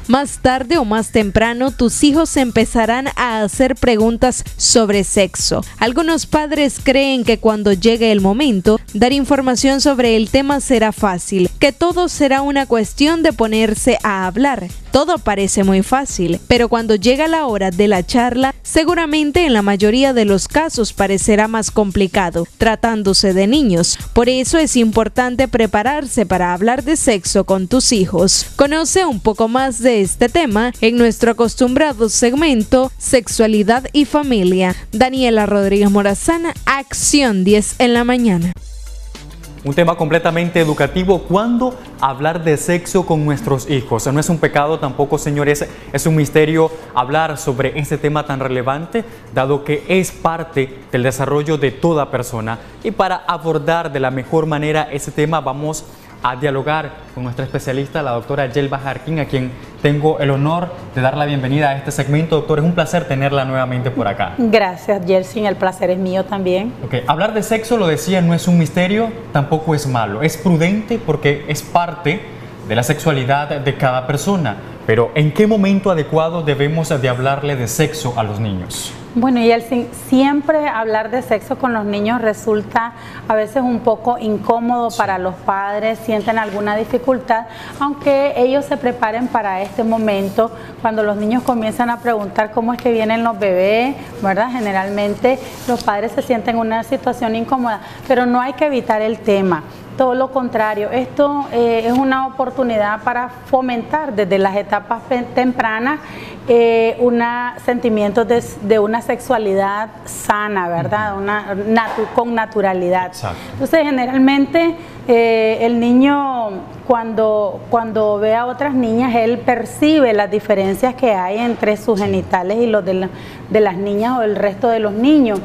Más tarde o más temprano, tus hijos empezarán a hacer preguntas sobre sexo. Algunos padres creen que cuando llegue el momento, dar información sobre el tema será fácil, que todo será una cuestión de ponerse a hablar. Todo parece muy fácil, pero cuando llega la hora de la charla, seguramente en la mayoría de los casos parecerá más complicado, tratándose de niños. Por eso es importante prepararse para hablar de sexo con tus hijos. Conoce un poco más de este tema en nuestro acostumbrado segmento Sexualidad y Familia. Daniela Rodríguez Morazán, Acción 10 en la mañana. Un tema completamente educativo. ¿Cuándo hablar de sexo con nuestros hijos? No es un pecado tampoco, señores, es un misterio hablar sobre este tema tan relevante, dado que es parte del desarrollo de toda persona. Y para abordar de la mejor manera ese tema, vamos a dialogar con nuestra especialista, la doctora Yelva Jarquín, a quien tengo el honor de dar la bienvenida a este segmento. Doctor, es un placer tenerla nuevamente por acá. Gracias, Jelsin, el placer es mío también. Hablar de sexo, lo decía, no es un misterio, tampoco es malo. Es prudente porque es parte de la sexualidad de cada persona. Pero ¿en qué momento adecuado debemos de hablarle de sexo a los niños? Bueno, Jelsin, siempre hablar de sexo con los niños resulta a veces un poco incómodo para los padres, sienten alguna dificultad, aunque ellos se preparen para este momento. Cuando los niños comienzan a preguntar cómo es que vienen los bebés, ¿verdad? Generalmente los padres se sienten en una situación incómoda, pero no hay que evitar el tema. Todo lo contrario, esto es una oportunidad para fomentar desde las etapas tempranas sentimientos de una sexualidad sana, ¿verdad? Con naturalidad. Exacto. Entonces, generalmente el niño cuando ve a otras niñas, él percibe las diferencias que hay entre sus genitales y los de las niñas o el resto de los niños.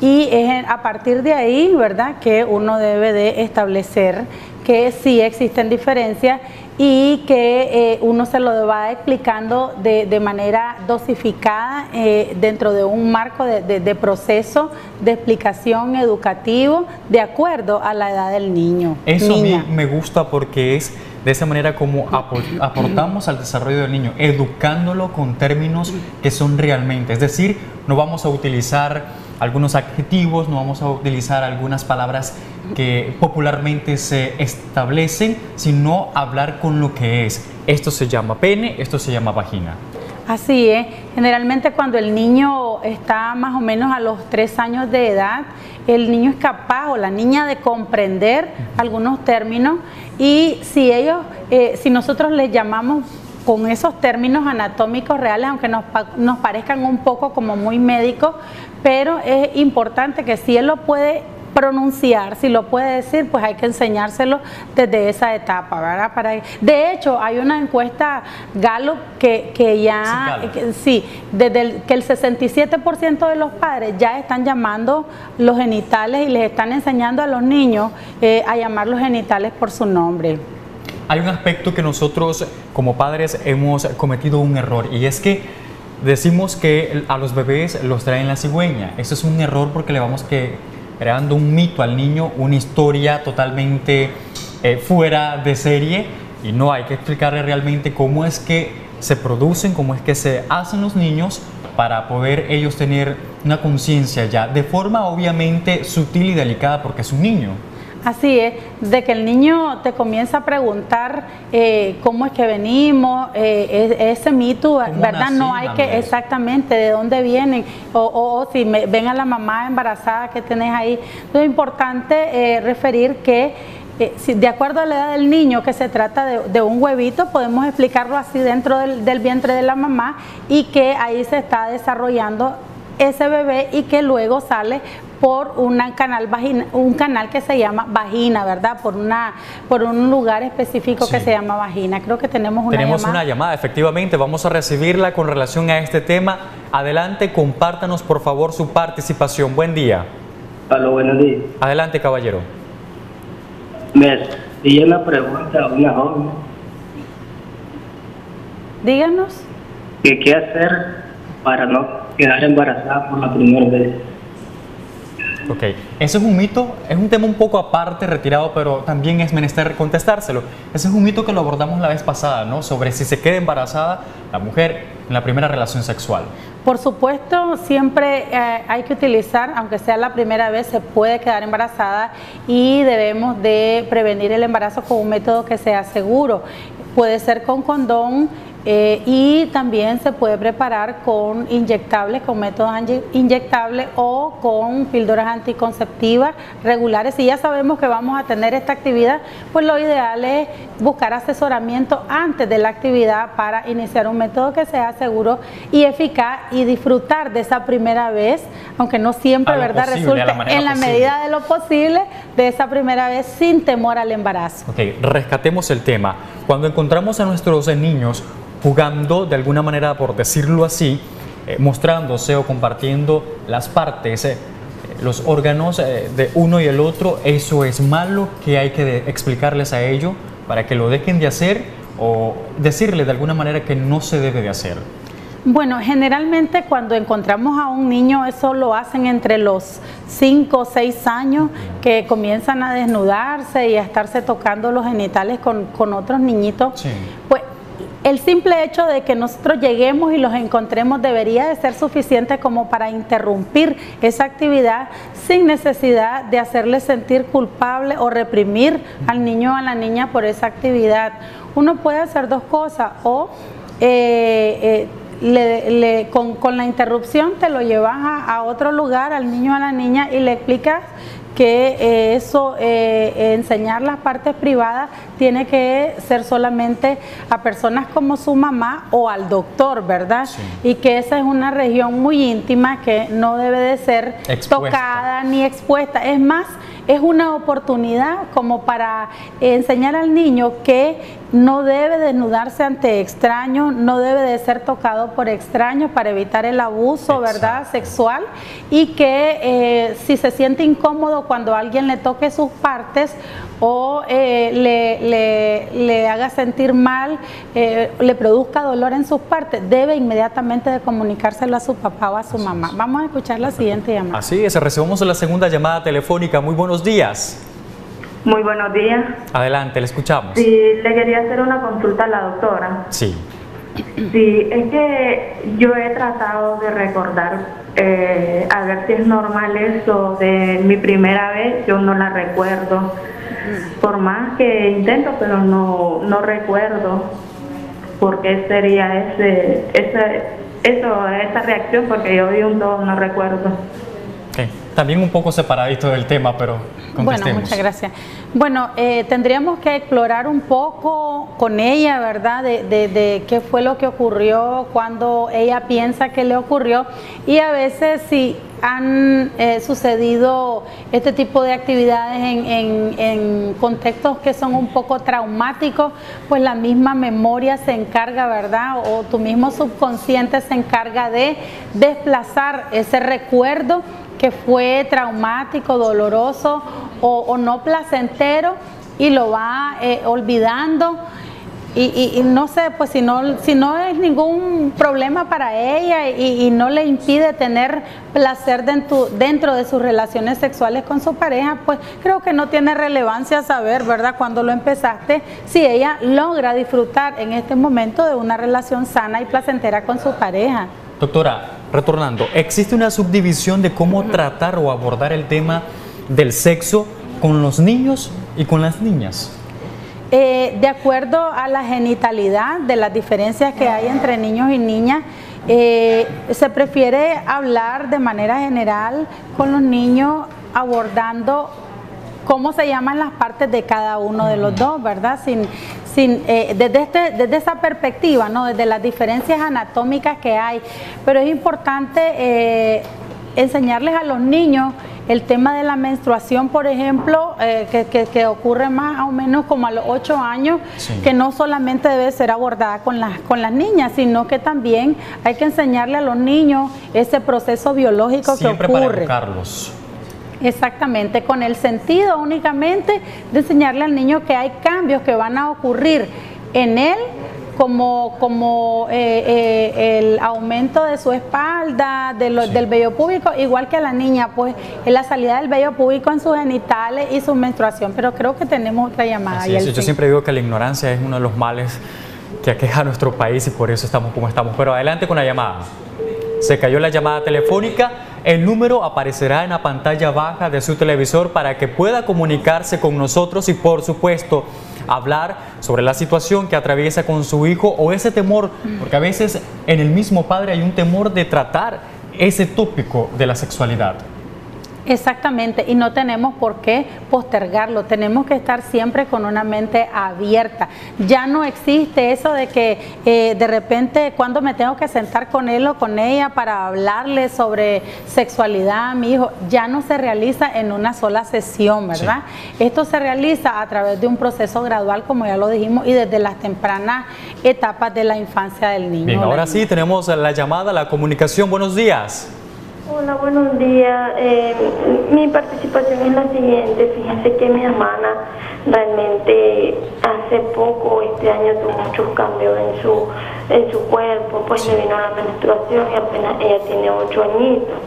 Y es a partir de ahí, ¿verdad?, que uno debe de establecer que sí existen diferencias y que uno se lo va explicando de manera dosificada dentro de un marco de proceso de explicación educativo de acuerdo a la edad del niño. Eso a mí me gusta porque es de esa manera como aportamos al desarrollo del niño, educándolo con términos que son realmente, es decir, no vamos a utilizar algunos adjetivos, no vamos a utilizar algunas palabras que popularmente se establecen, sino hablar con lo que es. Esto se llama pene, esto se llama vagina. Así es, generalmente cuando el niño está más o menos a los 3 años de edad, el niño es capaz o la niña de comprender algunos términos y si nosotros les llamamos con esos términos anatómicos reales, aunque nos parezcan un poco como muy médicos, pero es importante que si él lo puede pronunciar, si lo puede decir, pues hay que enseñárselo desde esa etapa, ¿verdad? De hecho, hay una encuesta Gallup que ya, desde que el 67% de los padres ya están llamando los genitales y les están enseñando a los niños a llamar los genitales por su nombre. Hay un aspecto que nosotros como padres hemos cometido un error y es que decimos que a los bebés los traen la cigüeña. Eso es un error porque le vamos creando un mito al niño, una historia totalmente fuera de serie y no, hay que explicarle realmente cómo es que se producen, cómo es que se hacen los niños para poder ellos tener una conciencia ya de forma obviamente sutil y delicada porque es un niño. Así es, de que el niño te comienza a preguntar cómo es que venimos, ese mito, ¿verdad? No hay que, exactamente, de dónde vienen, o si ven a la mamá embarazada que tenés ahí. Entonces es importante referir que si de acuerdo a la edad del niño que se trata de un huevito, podemos explicarlo así dentro del vientre de la mamá y que ahí se está desarrollando ese bebé y que luego sale por un canal que se llama vagina, ¿verdad? Por un lugar específico que se llama vagina. Creo que tenemos una llamada, efectivamente, vamos a recibirla con relación a este tema. Adelante, compártanos por favor su participación. Buen día. Hola, buenos días. Adelante, caballero. Me hacía una pregunta a una joven. Díganos. ¿Qué hacer para no quedar embarazada por la primera vez? Ok, eso es un mito, es un tema un poco aparte, retirado, pero también es menester contestárselo. Ese es un mito que lo abordamos la vez pasada, ¿no? Sobre si se queda embarazada la mujer en la primera relación sexual. Por supuesto, siempre hay que utilizar, aunque sea la primera vez, se puede quedar embarazada y debemos de prevenir el embarazo con un método que sea seguro. Puede ser con condón, y también se puede preparar con inyectables, con métodos inyectables o con píldoras anticonceptivas regulares. Si ya sabemos que vamos a tener esta actividad, pues lo ideal es buscar asesoramiento antes de la actividad para iniciar un método que sea seguro y eficaz y disfrutar de esa primera vez, aunque no siempre, ¿verdad?, resulte en la medida de lo posible de esa primera vez sin temor al embarazo. Ok, rescatemos el tema. Cuando encontramos a nuestros niños jugando de alguna manera, por decirlo así, mostrándose o compartiendo las partes, los órganos de uno y el otro, ¿eso es malo? ¿Que hay que explicarles a ellos para que lo dejen de hacer o decirles de alguna manera que no se debe de hacer? Bueno, generalmente cuando encontramos a un niño, eso lo hacen entre los 5 o 6 años, que comienzan a desnudarse y a estarse tocando los genitales con otros niñitos. Sí. Pues el simple hecho de que nosotros lleguemos y los encontremos debería de ser suficiente como para interrumpir esa actividad sin necesidad de hacerle sentir culpable o reprimir al niño o a la niña por esa actividad. Uno puede hacer dos cosas, o con la interrupción te lo llevas a otro lugar al niño o a la niña y le explicas que enseñar las partes privadas tiene que ser solamente a personas como su mamá o al doctor, ¿verdad? Sí. Y que esa es una región muy íntima que no debe de ser tocada ni expuesta. Es más, es una oportunidad como para enseñar al niño que no debe desnudarse ante extraños, no debe de ser tocado por extraños para evitar el abuso, ¿verdad?, sexual, y que si se siente incómodo cuando alguien le toque sus partes o le haga sentir mal, le produzca dolor en sus partes, debe inmediatamente de comunicárselo a su papá o a su mamá. Vamos a escuchar la siguiente llamada. Así es, recibimos la segunda llamada telefónica. Muy buenos días. Muy buenos días. Adelante, le escuchamos. Sí, le quería hacer una consulta a la doctora. Sí. Sí, es que yo he tratado de recordar, a ver si es normal eso de mi primera vez, yo no la recuerdo. Por más que intento, pero no recuerdo por qué sería esa reacción, porque yo vi un todo, no recuerdo. Okay. También un poco separadito del tema, pero contestemos. Bueno, muchas gracias. Bueno, tendríamos que explorar un poco con ella, ¿verdad? De qué fue lo que ocurrió, cuando ella piensa que le ocurrió, y a veces si han sucedido este tipo de actividades en contextos que son un poco traumáticos, pues la misma memoria se encarga, ¿verdad? O tu mismo subconsciente se encarga de desplazar ese recuerdo que fue traumático, doloroso o no placentero, y lo va olvidando. Y no sé, pues si no es ningún problema para ella y no le impide tener placer dentro de sus relaciones sexuales con su pareja, pues creo que no tiene relevancia saber, ¿verdad?, cuando lo empezaste, si ella logra disfrutar en este momento de una relación sana y placentera con su pareja. Doctora, retornando, ¿existe una subdivisión de cómo tratar o abordar el tema del sexo con los niños y con las niñas? De acuerdo a la genitalidad, de las diferencias que hay entre niños y niñas, se prefiere hablar de manera general con los niños abordando cómo se llaman las partes de cada uno de los dos, ¿verdad? Desde esa perspectiva, ¿no?, desde las diferencias anatómicas que hay. Pero es importante enseñarles a los niños el tema de la menstruación, por ejemplo, que ocurre más o menos como a los 8 años, sí, que no solamente debe ser abordada con las niñas, sino que también hay que enseñarle a los niños ese proceso biológico siempre que ocurre. Para educarlos. Exactamente, con el sentido únicamente de enseñarle al niño que hay cambios que van a ocurrir en él como el aumento de su espalda, del vello púbico, igual que a la niña, pues es la salida del vello púbico en sus genitales y su menstruación. Pero creo que tenemos otra llamada. Así es. Yo siempre digo que la ignorancia es uno de los males que aqueja a nuestro país y por eso estamos como estamos. Pero adelante con la llamada. Se cayó la llamada telefónica. El número aparecerá en la pantalla baja de su televisor para que pueda comunicarse con nosotros y, por supuesto, hablar sobre la situación que atraviesa con su hijo o ese temor, porque a veces en el mismo padre hay un temor de tratar ese tópico de la sexualidad. Exactamente, y no tenemos por qué postergarlo, tenemos que estar siempre con una mente abierta. Ya no existe eso de que de repente cuando me tengo que sentar con él o con ella para hablarle sobre sexualidad a mi hijo, ya no se realiza en una sola sesión, ¿verdad? Sí. Esto se realiza a través de un proceso gradual, como ya lo dijimos, y desde las tempranas etapas de la infancia del niño. Bien, ahora sí tenemos la llamada, la comunicación. Buenos días. Hola, buenos días. Mi participación es la siguiente. Fíjense que mi hermana realmente hace poco, este año, tuvo muchos cambios en su cuerpo, pues le vino la menstruación y apenas ella tiene 8 añitos.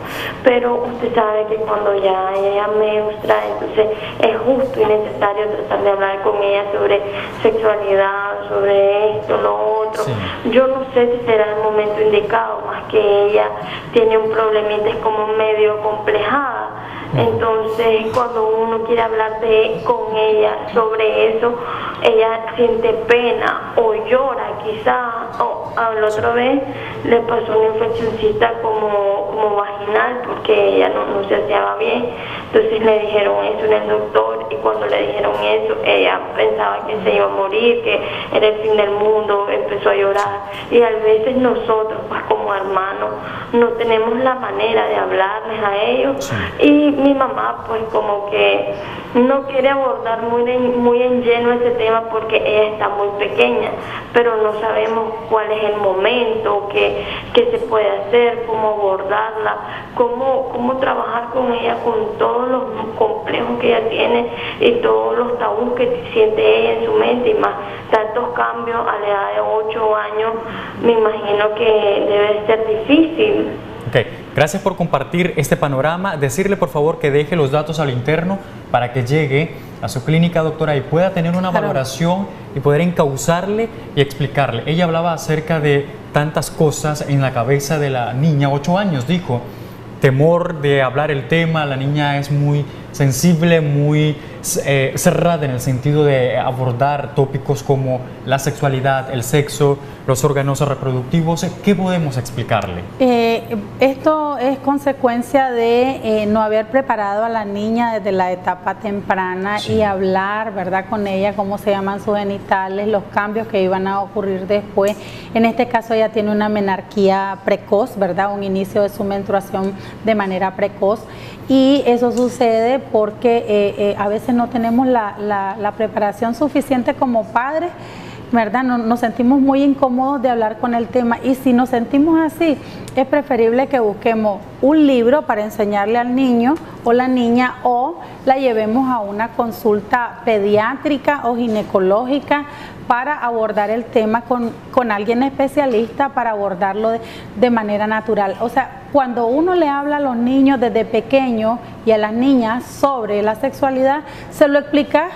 Pero usted sabe que cuando ya ella menstrua, entonces es justo y necesario tratar de hablar con ella sobre sexualidad, sobre esto, lo otro. Sí. Yo no sé si será el momento indicado, más que ella tiene un problemita, es como medio complejada. Entonces cuando uno quiere hablar con ella sobre eso, ella siente pena o llora quizá, o la otra vez le pasó una infeccióncita como vaginal porque ella no se hacía bien. Entonces le dijeron eso en el doctor y cuando le dijeron eso ella pensaba que se iba a morir, que era el fin del mundo, empezó a llorar. Y a veces nosotros pues como hermanos no tenemos la manera de hablarles a ellos. Y mi mamá pues como que no quiere abordar muy en lleno ese tema porque ella está muy pequeña, pero no sabemos cuál es el momento, qué se puede hacer, cómo abordarla, cómo trabajar con ella con todos los complejos que ella tiene y todos los tabús que siente ella en su mente y más tantos cambios a la edad de 8 años, me imagino que debe ser difícil. Ok, gracias por compartir este panorama. Decirle por favor que deje los datos al interno para que llegue a su clínica, doctora, y pueda tener una valoración y poder encauzarle y explicarle. Ella hablaba acerca de tantas cosas en la cabeza de la niña, 8 años, dijo. Temor de hablar el tema, la niña es muy sensible, muy cerrada en el sentido de abordar tópicos como la sexualidad, el sexo, los órganos reproductivos. ¿Qué podemos explicarle? Esto es consecuencia de no haber preparado a la niña desde la etapa temprana y hablar, ¿verdad?, con ella, cómo se llaman sus genitales, los cambios que iban a ocurrir después. En este caso ella tiene una menarquía precoz, ¿verdad?, un inicio de su menstruación de manera precoz, y eso sucede porque a veces no tenemos la preparación suficiente como padres, ¿verdad? Nos sentimos muy incómodos de hablar con el tema, y si nos sentimos así, es preferible que busquemos un libro para enseñarle al niño o la niña, o la llevemos a una consulta pediátrica o ginecológica para abordar el tema con alguien especialista, para abordarlo de manera natural. O sea, cuando uno le habla a los niños desde pequeños y a las niñas sobre la sexualidad, se lo explica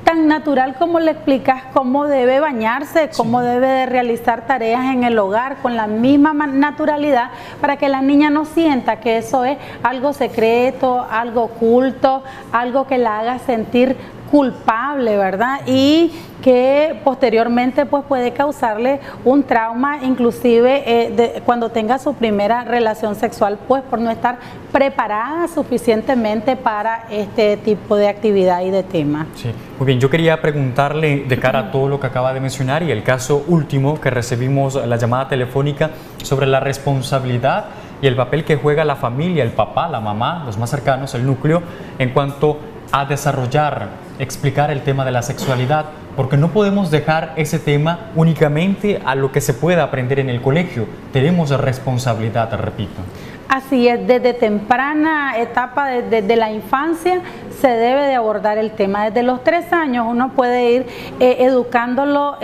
tan natural como le explicas cómo debe bañarse, cómo debe de realizar tareas en el hogar, con la misma naturalidad, para que la niña no sienta que eso es algo secreto, algo oculto, algo que la haga sentir culpable, ¿verdad? Y que posteriormente pues puede causarle un trauma, inclusive cuando tenga su primera relación sexual, pues por no estar preparada suficientemente para este tipo de actividad y de tema. Sí, muy bien. Yo quería preguntarle, de cara a todo lo que acaba de mencionar y el caso último que recibimos, la llamada telefónica, sobre la responsabilidad y el papel que juega la familia, el papá, la mamá, los más cercanos, el núcleo, en cuanto a desarrollar, explicar el tema de la sexualidad, porque no podemos dejar ese tema únicamente a lo que se pueda aprender en el colegio. Tenemos responsabilidad, repito. Así es, desde temprana etapa, desde la infancia, se debe de abordar el tema. Desde los 3 años uno puede ir educándolo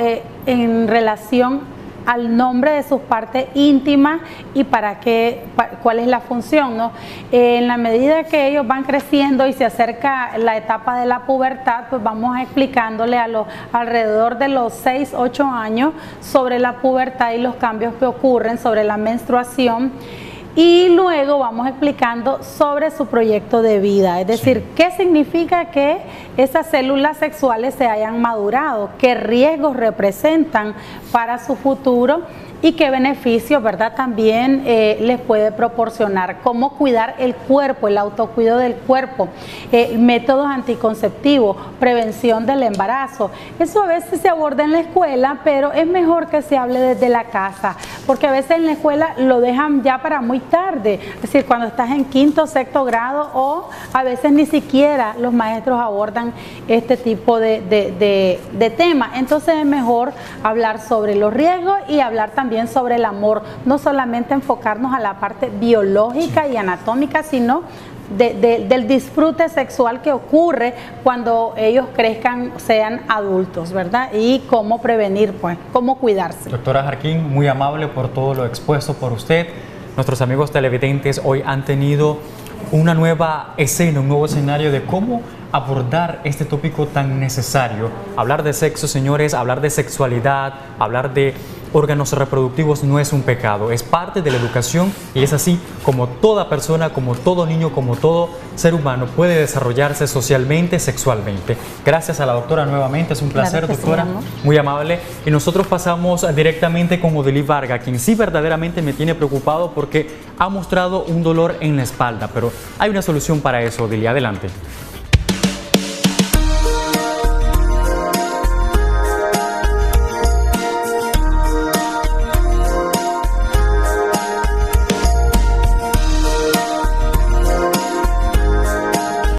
en relación al nombre de sus partes íntimas y cuál es la función, ¿no? En la medida que ellos van creciendo y se acerca la etapa de la pubertad, pues vamos explicándole alrededor de los 6, 8 años sobre la pubertad y los cambios que ocurren, sobre la menstruación. Y luego vamos explicando sobre su proyecto de vida, es decir, qué significa que esas células sexuales se hayan madurado, qué riesgos representan para su futuro y qué beneficios, ¿verdad?, también les puede proporcionar, cómo cuidar el cuerpo, el autocuido del cuerpo, métodos anticonceptivos, prevención del embarazo. Eso a veces se aborda en la escuela, pero es mejor que se hable desde la casa, porque a veces en la escuela lo dejan ya para muy tarde, es decir, cuando estás en 5º o 6º grado, o a veces ni siquiera los maestros abordan este tipo de temas. Entonces es mejor hablar sobre los riesgos y hablar también sobre el amor, no solamente enfocarnos a la parte biológica y anatómica, sino del disfrute sexual que ocurre cuando ellos crezcan, sean adultos, ¿verdad? Y cómo prevenir, pues, cómo cuidarse. Doctora Jarquín, muy amable por todo lo expuesto por usted. Nuestros amigos televidentes hoy han tenido una nueva escena, un nuevo escenario de cómo abordar este tópico tan necesario. Hablar de sexo, señores, hablar de sexualidad, hablar de órganos reproductivos no es un pecado, es parte de la educación y es así como toda persona, como todo niño, como todo ser humano puede desarrollarse socialmente, sexualmente. Gracias a la doctora nuevamente, es un placer, claro, doctora, sí, muy amable. Y nosotros pasamos directamente con Odilí Vargas, quien sí verdaderamente me tiene preocupado porque ha mostrado un dolor en la espalda, pero hay una solución para eso, Odilí, adelante.